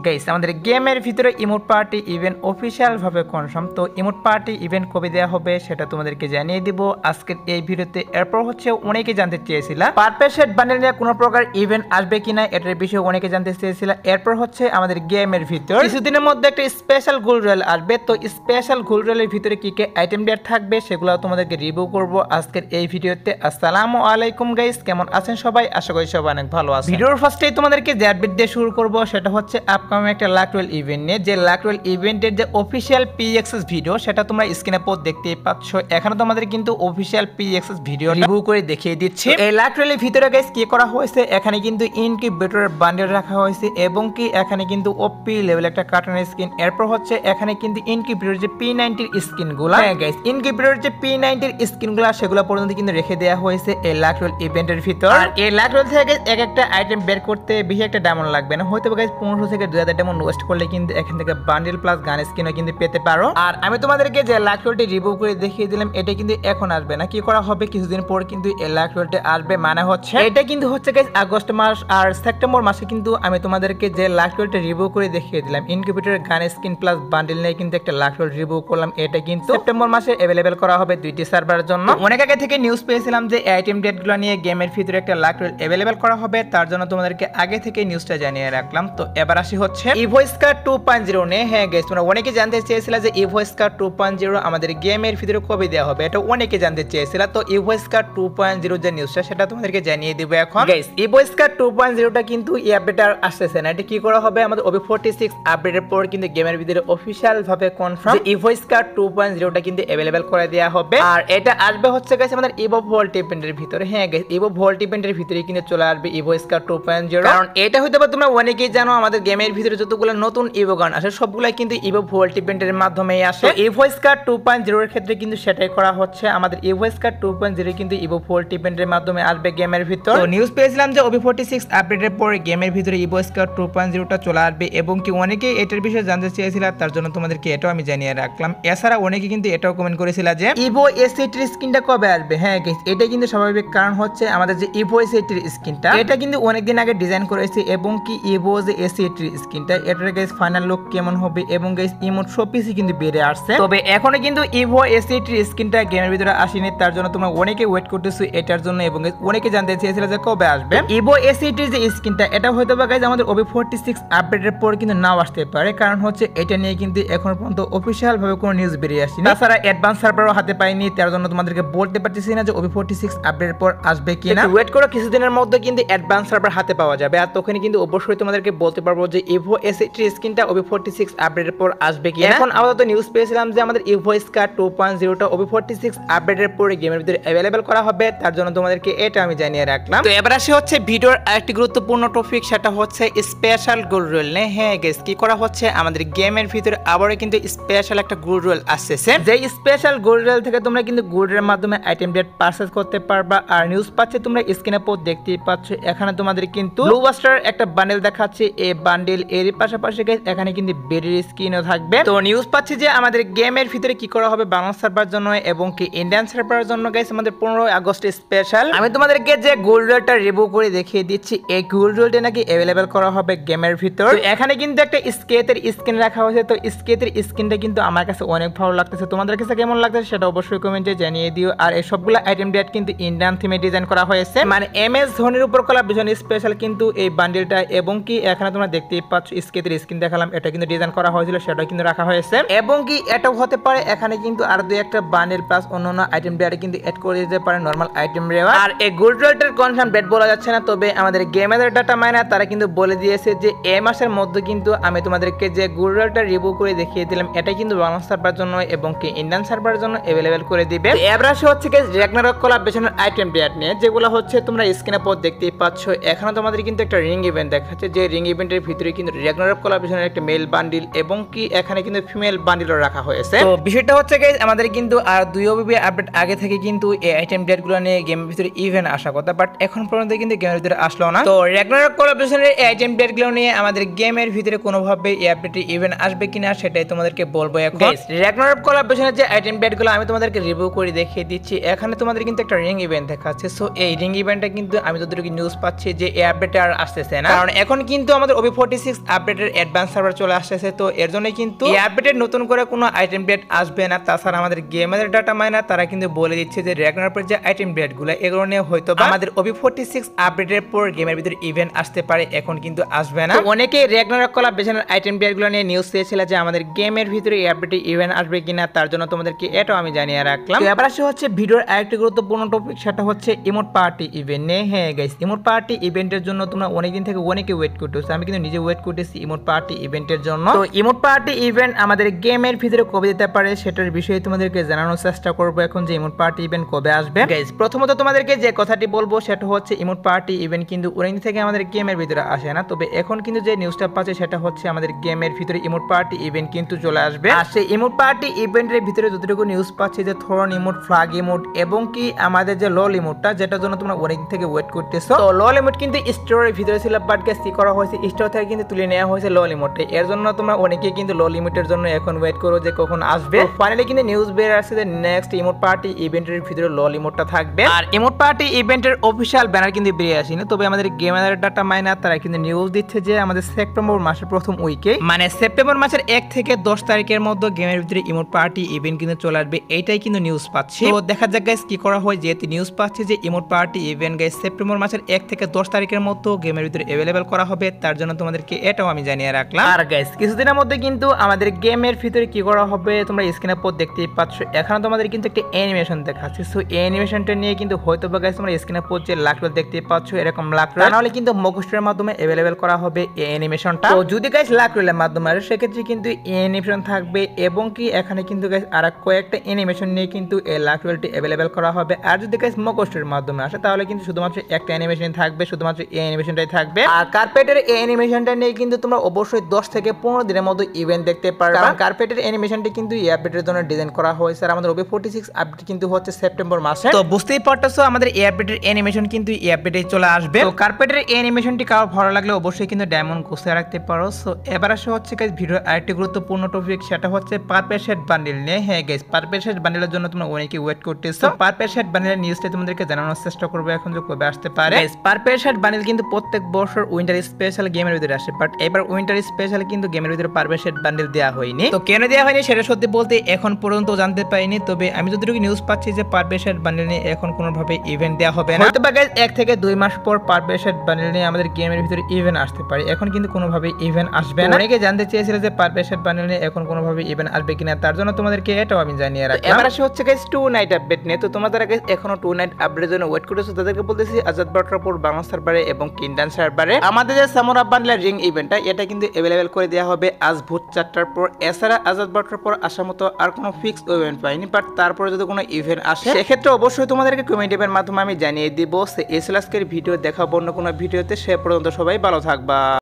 Guys আমাদের গেমের ভিতরে ইমোট পার্টি ইভেন্ট অফিশিয়াল ভাবে কনফার্ম। তো ইমোট পার্টি ইভেন্ট কবে দেওয়া হবে সেটা তোমাদেরকে জানিয়ে দিব আজকের এই ভিডিওতে। এরপর হচ্ছে অনেকে জানতে চেয়েছিল পারপেল শেড বান্ডেল নিয়ে কোনো প্রকার ইভেন্ট আসবে কিনা, এটার বিষয়ে অনেকে জানতে চেয়েছিল। এরপর হচ্ছে আমাদের গেমের ভিতর কিছুদিনের মধ্যে একটা স্পেশাল গোল্ড রয়েল আসবে। তো স্পেশাল গোল্ড রয়েলের ভিতরে কি কি আইটেম ডেট থাকবে সেগুলো তোমাদেরকে রিভিউ করব আজকের এই ভিডিওতে। আসসালামু আলাইকুম গাইস, কেমন আছেন সবাই? আশা করি সবাই অনেক ভালো আছেন। ভিডিওর ফার্স্টেই তোমাদেরকে যে আপডেট দিয়ে শুরু করব সেটা হচ্ছে আপকামিং একটা লাক রয়েল ইভেন্ট নিয়ে। যে লাক রয়েল ইভেন্টের যে অফিশিয়াল PXS ভিডিও সেটা তোমরা স্ক্রিনে পর দেখতেই পাচ্ছ। এখানে তোমাদের কিন্তু অফিশিয়াল PXS ভিডিও রিভিউ করে দেখিয়ে দিচ্ছি। এই লাক রয়েলের ভিতরে গাইস কি করা হয়েছে, এখানে কিন্তু ইনকিউবেটরের বান্ডেল রাখা হয়েছে এবং কি এখানে কিন্তু ওপি লেভেল একটা কার্টুনের স্কিন। এরপর হচ্ছে এখানে কিন্তু ইনকিউবেটরের যে P90 এর স্কিন গুলা, হ্যাঁ গাইস ইনকিউবেটরের যে P90 এর স্কিন গুলা সেগুলো পর্যন্ত কিন্তু রেখে দেওয়া হয়েছে এই লাক রয়েল ইভেন্টের ভিতর। আর এই লাক রয়েল থেকে এক একটা আইটেম বের করতে বেশি একটা ডায়মন্ড লাগবে না, হয়তো গাইস 1500 থেকে 2000 ডায়মন্ড ওয়েস্ট করলে কিন্তু এখান থেকে বান্ডেল প্লাস গান স্কিনও কিন্তু পেতে পারো। আর আমি তোমাদেরকে যে লাক রয়েলটি রিভিউ করে দেখিয়ে দিলাম এটা কিন্তু এখন আসবে না, কি করা হবে কিছুদিন পর কিন্তু এই লাক রয়েলটি আসবে। মানে হচ্ছে এটা কিন্তু হচ্ছে গাইস আগস্ট মাস আর সেপ্টেম্বর মাসে কিন্তু আমি তোমাদেরকে যে লাক রয়েলটি রিভিউ করে দেখিয়ে দিলাম ইনকিউবেটরের গান স্কিন প্লাস বান্ডেল নিয়ে কিন্তু একটা লাক রয়েল রিভিউ করলাম। এটা কিন্তু সেপ্টেম্বর মাসে अवेलेबल করা হবে দুইটি সার্ভারের জন্য। অনেক আগে থেকে নিউজ পেয়েছিলাম যে আইটেম ডেটগুলো নিয়ে গেমের ভিতরে একটা লাক রয়েল अवेलेबल করা হবে, তার জন্য তোমাদেরকে আগে থেকে নিউজটা জানিয়ে রাখলাম। তো এবার আসি হচ্ছে ইভোস্কার 2.0 নিয়ে। হ্যাঁ গাইস তোমরা অনেকে জানতে চেয়েছিল যে ইভোস্কার 2.0 আমাদের গেমের ভিতরে কবে দেওয়া হবে, এটা অনেকে জানতে চেয়েছিল। তো ইভোস্কার 2.0 যে নিউজটা সেটা তোমাদেরকে জানিয়ে দিব এখন। গাইস ইভোস্কার 2.0টা কিন্তু এই আপডেট আর আসতেছে না, এটা কি করা হবে আমাদের OB46 আপডেটের পর কিন্তু গেমের ভিতরে অফিশিয়াল ভাবে কনফার্ম যে ইভোস্কার 2.0টা কিন্তু अवेलेबल করে দেওয়া হবে। আর এটা আসবে হচ্ছে গাইস আমাদের ইভো ভল্ট ইভেন্টের ভিতরে। হ্যাঁ গাইস ইভো ভল্ট ইভেন্টের ভিতরে কিন্তু চলে আসবে ইভোস্কার 2.0, কারণ এটা হয়তো বা তোমরা অনেকেই জানো আমাদের গেমের ভিতরে যতগুলো নতুন ইভো গান আসে সবগুলাই কিন্তু ইভো ভল্ট ইভেন্টের মাধ্যমেই আসে। ইভোস্কার 2.0 এর ক্ষেত্রে কিন্তু সেটাই করা হচ্ছে, আমাদের ইভোস্কার 2.0 কিন্তু ইভো ভল্ট ইভেন্টের মাধ্যমে আসবে গেমের ভিতর। তো নিউজ পেয়েছিলাম যে OB46 আপডেটের পরে গেমের ভিতরে ইভোস্কার 2.0টা চলে আসবে এবং কি অনেকে এটার বিষয়ে জানতে চেয়েছিল, তার জন্য তোমাদেরকে এটাও আমি জানিয়ে রাখলাম। এছাড়া অনেকে কিন্তু এটাও কমেন্ট করেছিল যে ইভো এস80 স্কিনটা কবে আসবে। হ্যাঁ গাইস এটা কিন্তু স্বাভাবিক, কারণ হচ্ছে আমাদের যে ইভো এস80 স্কিনটা এটা কিন্তু অনেকদিন আগে ডিজাইন করেছে এবং কি ইভো যে এস80 স্কিনটা এটার গাইস ফাইনাল লুক কেমন হবে এবং গাইস ইমোট সবকিছু কিন্তু বেড়ে আসছে। তবে এখনো কিন্তু ইভো এস80 স্কিনটা গেমের ভিতরে আসেনি, তার জন্য তোমরা অনেকে ওয়েট করতেছো এটার জন্য এবং অনেকে জানতে চেয়েছিল যে কবে আসবে ইভো এস80 যে স্কিনটা। এটা হয়তো বা গাইস আমাদের OB46 আপডেটের পর কিন্তু নাও আসতে পারে, কারণ হচ্ছে এটা নিয়ে কিন্তু এখন পর্যন্ত অফিশিয়াল ভাবে কোনো নিউজ বেরিয়ে আসেনি। তাছাড়া অ্যাডভান্স সার্ভারও হাতে পাইনি, তার জন্য তোমাদেরকে বলতে পারতেছি না যে OB46 আপডেটের পর আসবে কিনা। ওয়েট করো, কিছুদিনের মধ্যে কিন্তু অ্যাডভান্স সার্ভার হাতে পাওয়া যাবে আর তখন কিন্তু অবশ্যই তোমাদেরকে বলতে পারবো যে ইভো এস80 স্কিনটা OB46 আপডেটের পর আসবে কিনা। এখন আপাতত নিউজ পেয়েছিলাম যে আমাদের ইভোস্কার 2.0টা OB46 আপডেটের পরে গেমের ভিতরে अवेलेबल করা হবে, তার জন্য তোমাদেরকে এটা আমি জানিয়ে রাখলাম। তো এবার আসে হচ্ছে ভিডিওর আরেকটি গুরুত্বপূর্ণ টপিক, সেটা হচ্ছে স্পেশাল গোল্ড রয়েল নিয়ে। হ্যাঁ গাইস কি করা হচ্ছে আমাদের গেমের ভিতরে আবারও কিন্তু স্পেশাল একটা গোল্ড রয়েল আসছে। যে স্পেশাল গোল্ড রয়েল থেকে তোমরা কিন্তু গোল্ডের মাধ্যমে আইটেম ডেট পারচেজ করতে পারবা। আর নিউজ পাচ্ছে তোমরা স্ক্রিনে পর দেখতেই পাচ্ছ, এখানে তোমাদের কিন্তু ব্লু বাস্টার একটা বান্ডেল দেখাচ্ছে। এই বান্ডেল এর পাশাপাশি গাইস এখানে কিন্তু বেরির স্কিনও থাকবে। তো নিউজ পাচ্ছি যে আমাদের গেমের ভিতরে কি করা হবে বাংলা সার্ভার জন্য এবং কি ইন্ডিয়ান সার্ভারের জন্য গাইস আমাদের 15 আগস্ট স্পেশাল আমি তোমাদেরকে যে গোল্ড রয়েলটা রিভিউ করে দেখিয়ে দিচ্ছি। এই গোল্ড রয়েলটা নাকি अवेलेबल করা হবে গেমের ভিতর। তো এখানে কিন্তু একটা স্কেটের স্কিন রাখা হয়েছে। তো স্কেটের স্কিনটা কিন্তু আমার কাছে অনেক ভালো লাগতেছে, তোমাদের কাছে কেমন লাগতেছে সেটা অবশ্যই কমেন্টে জানিয়ে দিও। আর এই সবগুলো আইটেম ডেট কিন্তু ইন্ডিয়ান থিমে ডিজাইন করা হয়েছে, মানে MS ধোনির উপর কোলাবরেশন স্পেশাল কিন্তু এই বান্ডেলটা এবং কি এখানে তোমরা দেখতেই পাচ্ছ স্কেটের স্কিন দেখালাম, এটা কিন্তু ডিজাইন করা হয়েছিল সেটা কিন্তু রাখা হয়েছে এবং কি এটাও হতে পারে এখানে কিন্তু আর দুই একটা বান্ডেল প্লাস অন্যান্য আইটেম ডেট কিন্তু এড করে দিতে পারে নরমাল আইটেম রেওয়ার। আর এই গোল্ড রয়েলটার কনফার্ম ডেট বলা যাচ্ছে না, তবে আমাদের গেমের ডাটা মাইনার তারা কিন্তু বলে দিয়েছে যে এই মাসের মধ্যে কিন্তু আমি তোমাদেরকে যে গোল্ড রয়েলটা রিভিউ করে দেখিয়ে দিলাম এটা কিন্তু বাংলা সার্ভার জন্য এবং কি ইন্ডিয়ান সার্ভারের জন্য अवेलेबल করে দিবে। এবার আসে হচ্ছে গাইস র্যাগনারক কোলাবরেশনের আইটেম ডেট নিয়ে, যেগুলো হচ্ছে তোমরা স্ক্রিনে পর দেখতেই পাচ্ছ। এখানে তোমাদের কিন্তু একটা রিং ইভেন্ট দেখাচ্ছে, যে রিং ইভেন্টের ভিতরে কিন্তু র্যাগনারক কোলাবরেশনের একটা মেল বান্ডিল এবং কি এখানে কিন্তু ফিমেল বান্ডিলও রাখা হয়েছে। তো বিষয়টা হচ্ছে গাইস আমাদের কিন্তু আর দুই OBB আপডেট আগে থেকে কিন্তু এই আইটেম ডেটগুলো নিয়ে গেমের ভিতরে ইভেন্ট আসা কথা, বাট এখন পর্যন্ত কিন্তু গেমের ভিতরে আসলো না। তো র্যাগনারক কোলাবরেশনের এই আইটেম ডেটগুলো নিয়ে আমাদের গেমের ভিতরে কোনোভাবে এই আপডেটে ইভেন্ট আসবে কিনা সেটাই তোমাদেরকে বলবো এখন। র্যাগনারক কোলাবরেশনের যে আইটেম ডেটগুলো আমি তোমাদেরকে রিভিউ করে দেখিয়ে দিচ্ছি। এখানে তোমাদের কিন্তু একটা রিং ইভেন্ট দেখাচ্ছে। সো এই রিং ইভেন্টটা কিন্তু আমি যতটুকু নিউজ পাচ্ছি যে এই আপডেটে আর আসতেছে না, কারণ এখন কিন্তু আমাদের OB46 46 আপডেটের অ্যাডভান্স সার্ভার চলে আসছে। তো এর জন্য কিন্তু এই আপডেটের নতুন করে কোনো আইটেম ব্লেড আসবে না। তাছাড়া আমাদের গেমের ডাটা মাইনার তারা কিন্তু বলে দিচ্ছে যে র্যাগনারকের যে আইটেম ব্লেডগুলো এগুলো নিয়ে হয়তো আমাদের ওবি 46 আপডেটের পর গেমের ভিতরে ইভেন্ট আসতে পারে, এখন কিন্তু আসবে না। অনেকে র্যাগনারক কলাবরেশনের আইটেম ব্লেডগুলো নিয়ে নিউজ চেয়েছিল যে আমাদের গেমের ভিতরে এই আপডেটে ইভেন্ট আসবে কিনা, তার জন্য তোমাদেরকে এটাও আমি জানিয়ে রাখলাম। তো এবার আসে হচ্ছে ভিডিওর আরেকটি গুরুত্বপূর্ণ টপিক, সেটা হচ্ছে ইমোট পার্টি ইভেন্ট নিয়ে। হ্যাঁ গাইস, ইমোট পার্টি ইভেন্টের জন্য তোমরা অনেকদিন থেকে অনেকে ওয়েট করতেছো, আমি কিন্তু নিজে ওয়েট করতেছি ইমোট পার্টি ইভেন্টের জন্য। তো ইমোট পার্টি ইভেন্ট আমাদের গেমের ভিতরে কবে দিতে পারে সেটার বিষয়ে তোমাদেরকে জানানোর চেষ্টা করবো এখন, যে ইমোট পার্টি ইভেন্ট কবে আসবে। গাইস প্রথমত তোমাদেরকে যে কথাটি বলবো সেটা হচ্ছে ইমোট পার্টি ইভেন্ট কিন্তু অনেকদিন থেকে আমাদের গেমের ভিতরে আসে না, তবে এখন কিন্তু যে নিউজটা পাচ্ছে সেটা হচ্ছে আমাদের গেমের ভিতরে ইমোট পার্টি ইভেন্ট কিন্তু চলে আসবে। আর সেই ইমোট পার্টি ইভেন্টের ভিতরে যতটুকু নিউজ পাচ্ছে যে থরন ইমোট, ফ্ল্যাগ ইমোট এবং কি আমাদের যে লল ইমোটটা, যেটার জন্য তোমরা অনেকদিন থেকে ওয়েট করতেছো। তো লল ইমোট কিন্তু স্টোরের ভিতরে ছিল, বাট গাইস কি করা হয়েছে, স্টোর থেকে কিন্তু তুলে নেওয়া হয়েছে লল ইমোটে। এর জন্য তোমরা অনেকেই কিন্তু লল ইমোটের জন্য এখন ওয়েট করো যে কখন আসবে। ফাইনালি কিন্তু নিউজ বের আসছে যে নেক্সট ইমোট পার্টি ইভেন্টের ভিতরে লল ইমোটটা থাকবে। আর ইমোট পার্টি ইভেন্টের অফিশিয়াল ব্যানার কিন্তু বেরিয়ে আসেনি, তবে আমাদের গেমের ডাটা মাইনার তারা কিন্তু নিউজ দিচ্ছে যে আমাদের সেপ্টেম্বর মাসের প্রথম উইকে, মানে সেপ্টেম্বর মাসের 1 থেকে 10 তারিখের মধ্যে গেমের ভিতরে ইমোট পার্টি ইভেন্ট কিন্তু চলে আসবে, এইটাই কিন্তু নিউজ পাচ্ছি। তো দেখা যাক গাইস কি করা হয়, যেহেতু নিউজ পাচ্ছি যে emote party event guys September মাসের 1 থেকে 10 তারিখের মধ্যে গেমের ভিতরে অ্যাভেলেবল করা হবে, তার জন্য তোমাদেরকে এটাও আমি জানিয়ে রাখলাম। আর গাইস কিছুদিনের মধ্যে কিন্তু আমাদের গেমের ভিতরে কি করা হবে তোমরা স্ক্রিনের উপর দেখতেই পাচ্ছ, এখানে তোমাদের কিন্তু একটা অ্যানিমেশন দেখাচ্ছে। সো এই অ্যানিমেশনটা নিয়ে কিন্তু হয়তো বা গাইস তোমরা স্ক্রিনের উপর যে লাকড়া দেখতে পাচ্ছ এরকম লাকড়া, নাহলে কিন্তু মগস্টের মাধ্যমে অ্যাভেলেবল করা হবে এই অ্যানিমেশনটা। তো যদি গাইস লাকড়ার মাধ্যমে আসে সেক্ষেত্রে কিন্তু এই অ্যানিমেশন থাকবে, এবং কি এখানে কিন্তু গাইস আর কয়েকটা অ্যানিমেশন নিয়ে কিন্তু এই লাকড়াটি অ্যাভেলেবল করা হবে। আর যদি গাইস মগস্টের মাধ্যমে আসে তাহলে কিন্তু শুধুমাত্র একটা অ্যানিমেশন থাকবে, শুধুমাত্র এই অ্যানিমেশনটাই থাকবে। আর কার্পেটের এই অ্যানিমেশনটা নিয়ে কিন্তু তোমরা অবশ্যই 10 থেকে 15 দিনের মধ্যে ইভেন্ট দেখতে পারবে, কারণ কার্পেটের অ্যানিমেশনটি কিন্তু এই আপডেটের জন্য ডিজাইন করা হয়েছে। আর আমাদের ওবি 46 আপডেট কিন্তু হচ্ছে সেপ্টেম্বর মাসে, তো বুঝতেই পারতেছো আমাদের এই আপডেটের অ্যানিমেশন কিন্তু এই আপডেটে চলে আসবে। তো কার্পেটের এই অ্যানিমেশনটি কারো ভালো লাগলে অবশ্যই কিন্তু ডায়মন্ড গুছিয়ে রাখতে পারো। সো এবার আসে হচ্ছে গাইস ভিডিওর আরেকটি গুরুত্বপূর্ণ টপিক, সেটা হচ্ছে পারপেল শেড বান্ডেল নিয়ে। হ্যাঁ গাইস, পারপেল শেড বান্ডেলের জন্য তোমরা অনেকেই ওয়েট করতেছো। পারপেল শেড বান্ডেলের নিউজটা তোমাদেরকে জানানোর চেষ্টা করবো এখন যে কবে আসতে পারে। গাইস পারপেল শেড বান্ডেল কিন্তু প্রত্যেক বছর উইন্টার স্পেশাল গেমের ভিতরে আসে, বাট এবার উইন্টার স্পেশাল কিন্তু গেমের ভিতরে পারপেল শেড বান্ডেল দেওয়া হয়নি। তো কেন দেওয়া হয়নি সেটা সত্যি বলতে এখন পর্যন্ত জানতে পারিনি, তবে আমি যতটুকু নিউজ পাচ্ছি যে পারপেল শেড বান্ডেল নিয়ে এখন কোনোভাবে ইভেন্ট দেওয়া হবে না। হয়তো বা গাইস 1 থেকে 2 মাস পর পারপেল শেড বান্ডেল নিয়ে আমাদের গেমের ভিতরে ইভেন্ট আসতে পারে, এখন কিন্তু কোনোভাবে ইভেন্ট আসবে না। অনেকে জানতে চেয়েছিল যে পারপেল শেড বান্ডেল নিয়ে এখন কোনোভাবে ইভেন্ট আসবে কিনা, তার জন্য তোমাদেরকে এটাও আমি জানিয়ে রাখলাম। এবার আসে হচ্ছে গাইস 2 নাইট আপডেট নিয়ে। তো তোমরা যারা গাইস এখনো 2 নাইট আপডেটের জন্য ওয়েট করতেছো তাদেরকে বলতেছি আজাদ বাটরাপুর বাংলা সার্ভারে এবং কিন্ডান সার্ভারে আমাদের যে সামরা বান্ডেলের রিং ইভেন্টটা এটা কিন্তু অ্যাভেলেবল করে দেওয়া হবে আজ ভোর 4টার পর। এছাড়া আজাদ বাটরাপুর আসার মতো আর কোনো ফিক্স ইভেন্ট পাইনি, বাট তারপরে যদি কোনো ইভেন্ট আসে সেক্ষেত্রে অবশ্যই তোমাদেরকে কমেন্টের মাধ্যমে আমি জানিয়ে দিব। এসএলএসকের ভিডিও দেখাবো অন্য কোনো ভিডিওতে, সে পর্যন্ত সবাই ভালো থাকবা।